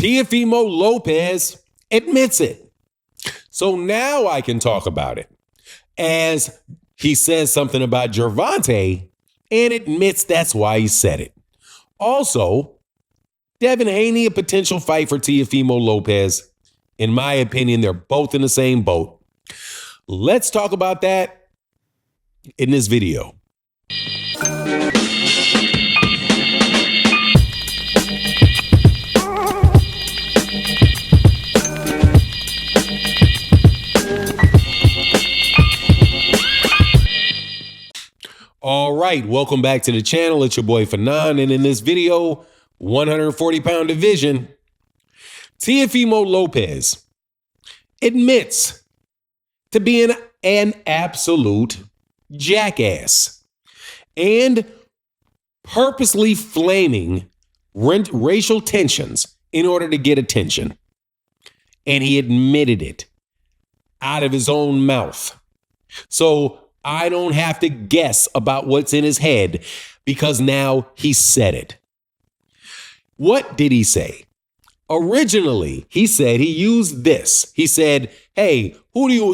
Teofimo Lopez admits it. So now I can talk about it, as he says something about Gervonta and admits that's why he said it. Also, Devin Haney, a potential fight for Teofimo Lopez. In my opinion, they're both in the same boat. Let's talk about that in this video. All right, welcome back to the channel. It's your boy Fanon, and in this video, 140-pound division, Teofimo Lopez admits to being an absolute jackass and purposely flaming racial tensions in order to get attention. And he admitted it out of his own mouth. So I don't have to guess about what's in his head because now he said it. What did he say? Originally, he said he used this. He said, hey,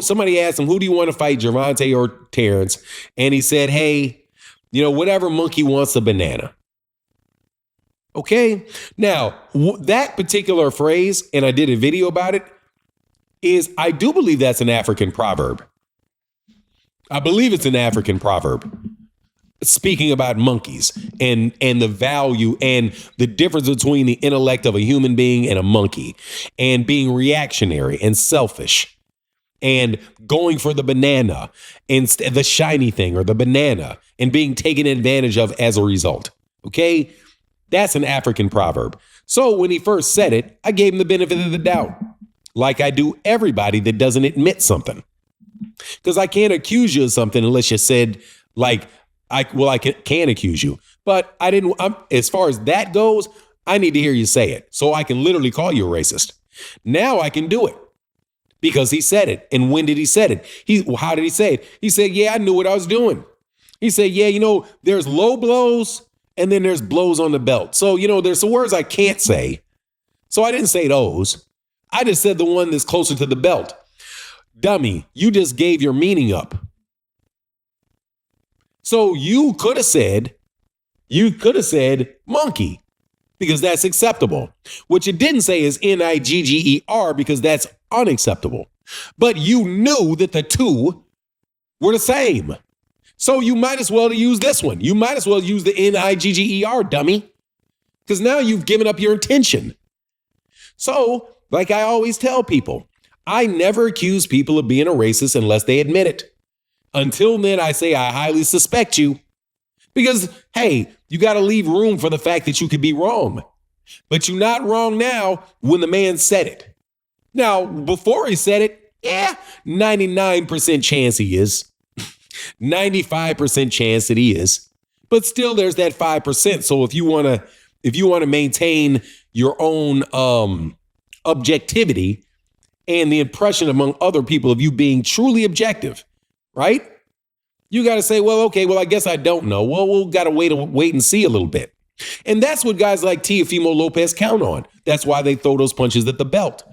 somebody asked him, who do you want to fight, Gervonta or Terence? And he said, hey, whatever monkey wants a banana. Okay. Now, that particular phrase, and I did a video about it, I do believe that's an African proverb. I believe it's an African proverb speaking about monkeys and the value and the difference between the intellect of a human being and a monkey, and being reactionary and selfish and going for the banana and the shiny thing or the banana and being taken advantage of as a result. Okay, that's an African proverb. So when he first said it, I gave him the benefit of the doubt, like I do everybody that doesn't admit something. Because I can't accuse you of something unless you said, like, I can accuse you. But I didn't. As far as that goes, I need to hear you say it so I can literally call you a racist. Now I can do it because he said it. And when did he say it? How did he say it? He said, yeah, I knew what I was doing. He said, yeah, there's low blows and then there's blows on the belt. So, there's some words I can't say. So I didn't say those. I just said the one that's closer to the belt. Dummy, you just gave your meaning up. So you could have said monkey because that's acceptable. What you didn't say is Nigger because that's unacceptable. But you knew that the two were the same. So you might as well use this one. You might as well use the Nigger, dummy, because now you've given up your intention. So, like I always tell people, I never accuse people of being a racist unless they admit it. Until then, I say I highly suspect you because, hey, you got to leave room for the fact that you could be wrong. But you're not wrong now when the man said it. Now, before he said it, yeah, 99% chance he is. 95% chance that he is. But still, there's that 5%. So if you want to maintain your own objectivity and the impression among other people of you being truly objective, right? You got to say, well, okay, I guess I don't know. Well, we'll got to wait and see a little bit. And that's what guys like Teofimo Lopez count on. That's why they throw those punches at the belt,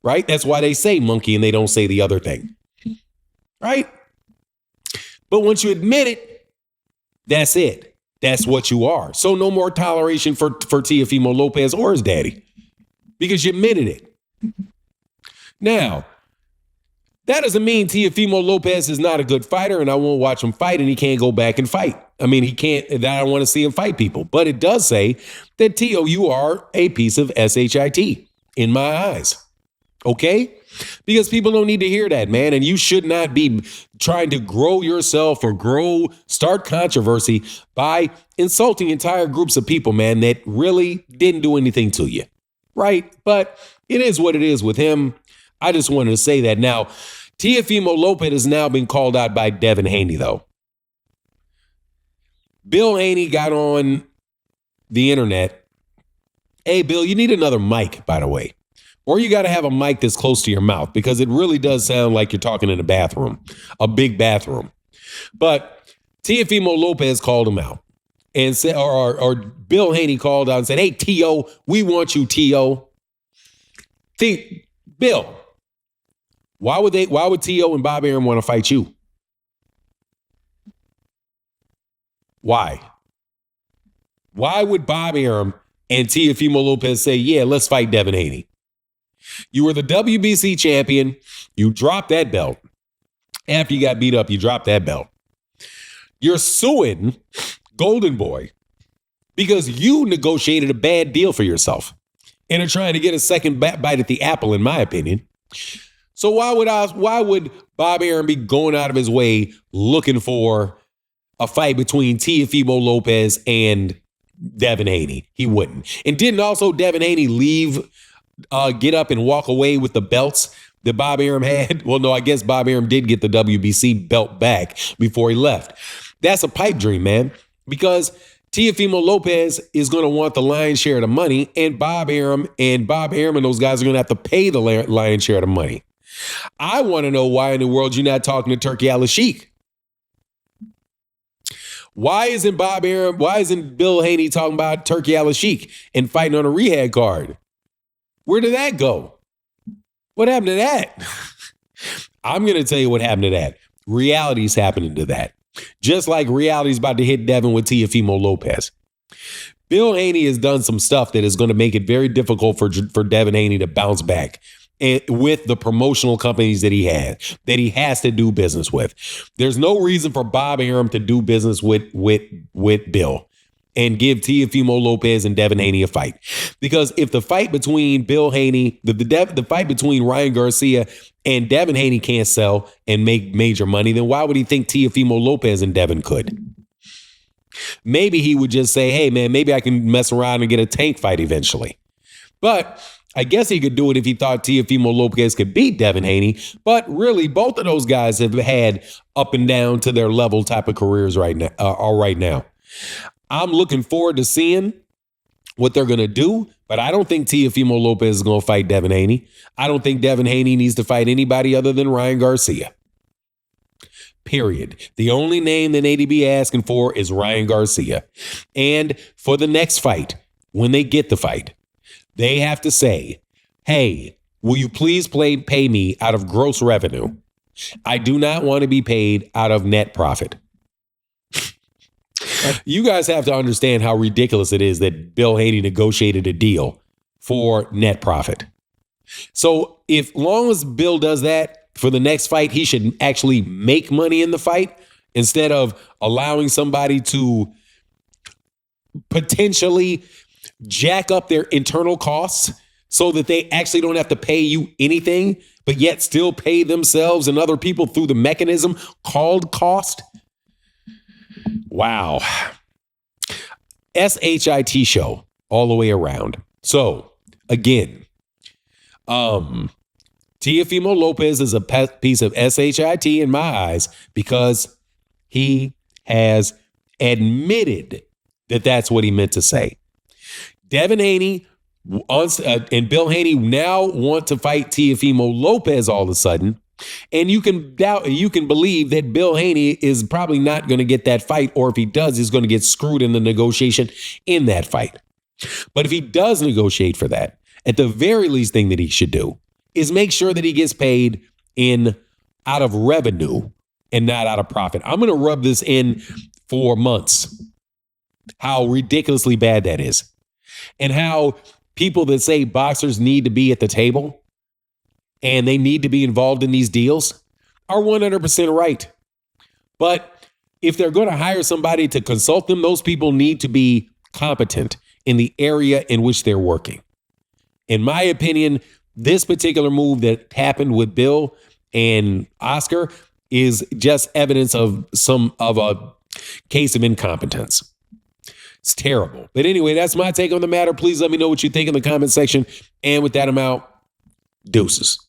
right? That's why they say monkey and they don't say the other thing, right? But once you admit it, that's it. That's what you are. So no more toleration for Teofimo Lopez or his daddy because you admitted it. Now, that doesn't mean Teofimo Lopez is not a good fighter and I won't watch him fight and he can't go back and fight. I mean, he can't, I don't want to see him fight people. But it does say that, Teo, you are a piece of shit in my eyes. Okay? Because people don't need to hear that, man. And you should not be trying to grow yourself or start controversy by insulting entire groups of people, man, that really didn't do anything to you. Right? But it is what it is with him. I just wanted to say that. Now, Teofimo Lopez has now been called out by Devin Haney, though. Bill Haney got on the internet. Hey, Bill, you need another mic, by the way. Or you got to have a mic that's close to your mouth because it really does sound like you're talking in a bathroom, a big bathroom. But Teofimo Lopez called him out and said, or Bill Haney called out and said, hey, Teo, we want you, Teo. See, Bill, why would T.O. and Bob Arum want to fight you? Why? Why would Bob Arum and Teofimo Lopez say, yeah, let's fight Devin Haney? You were the WBC champion. You dropped that belt. After you got beat up, you dropped that belt. You're suing Golden Boy because you negotiated a bad deal for yourself and are trying to get a second bite at the apple, in my opinion. So why would Bob Arum be going out of his way looking for a fight between Teofimo Lopez and Devin Haney? He wouldn't. And didn't also Devin Haney get up and walk away with the belts that Bob Arum had? Well, no, I guess Bob Arum did get the WBC belt back before he left. That's a pipe dream, man, because Teofimo Lopez is going to want the lion's share of the money, and Bob Arum and those guys are going to have to pay the lion's share of the money. I want to know why in the world you're not talking to Turkey Al-Sheikh. Why isn't Bill Haney talking about Turkey Al-Sheikh and fighting on a rehab card? Where did that go? What happened to that? I'm going to tell you what happened to that. Reality's happening to that. Just like reality's about to hit Devin with Teofimo Lopez. Bill Haney has done some stuff that is going to make it very difficult for Devin Haney to bounce back with the promotional companies that he has to do business with. There's no reason for Bob Arum to do business with Bill and give Teofimo Lopez and Devin Haney a fight. Because if the fight between Bill Haney, the fight between Ryan Garcia and Devin Haney can't sell and make major money, then why would he think Teofimo Lopez and Devin could? Maybe he would just say, hey, man, maybe I can mess around and get a tank fight eventually. But I guess he could do it if he thought Teofimo Lopez could beat Devin Haney. But really, both of those guys have had up and down to their level type of careers right now. I'm looking forward to seeing what they're going to do, but I don't think Teofimo Lopez is going to fight Devin Haney. I don't think Devin Haney needs to fight anybody other than Ryan Garcia. Period. The only name that ADB asking for is Ryan Garcia. And for the next fight, when they get the fight, they have to say, hey, will you please pay me out of gross revenue? I do not want to be paid out of net profit. You guys have to understand how ridiculous it is that Bill Haney negotiated a deal for net profit. So if long as Bill does that for the next fight, he should actually make money in the fight instead of allowing somebody to potentially jack up their internal costs so that they actually don't have to pay you anything, but yet still pay themselves and other people through the mechanism called cost. Wow. SHIT show all the way around. So again, Teofimo Lopez is a piece of SHIT in my eyes because he has admitted that that's what he meant to say. Devin Haney and Bill Haney now want to fight Teofimo Lopez all of a sudden. And you can believe that Bill Haney is probably not going to get that fight, or if he does, he's going to get screwed in the negotiation in that fight. But if he does negotiate for that, at the very least thing that he should do is make sure that he gets paid out of revenue and not out of profit. I'm going to rub this in for months, how ridiculously bad that is, and how people that say boxers need to be at the table and they need to be involved in these deals are 100% right. But if they're going to hire somebody to consult them, those people need to be competent in the area in which they're working. In my opinion, this particular move that happened with Bill and Oscar is just evidence of a case of incompetence. It's terrible. But anyway, that's my take on the matter. Please let me know what you think in the comment section. And with that, I'm out. Deuces.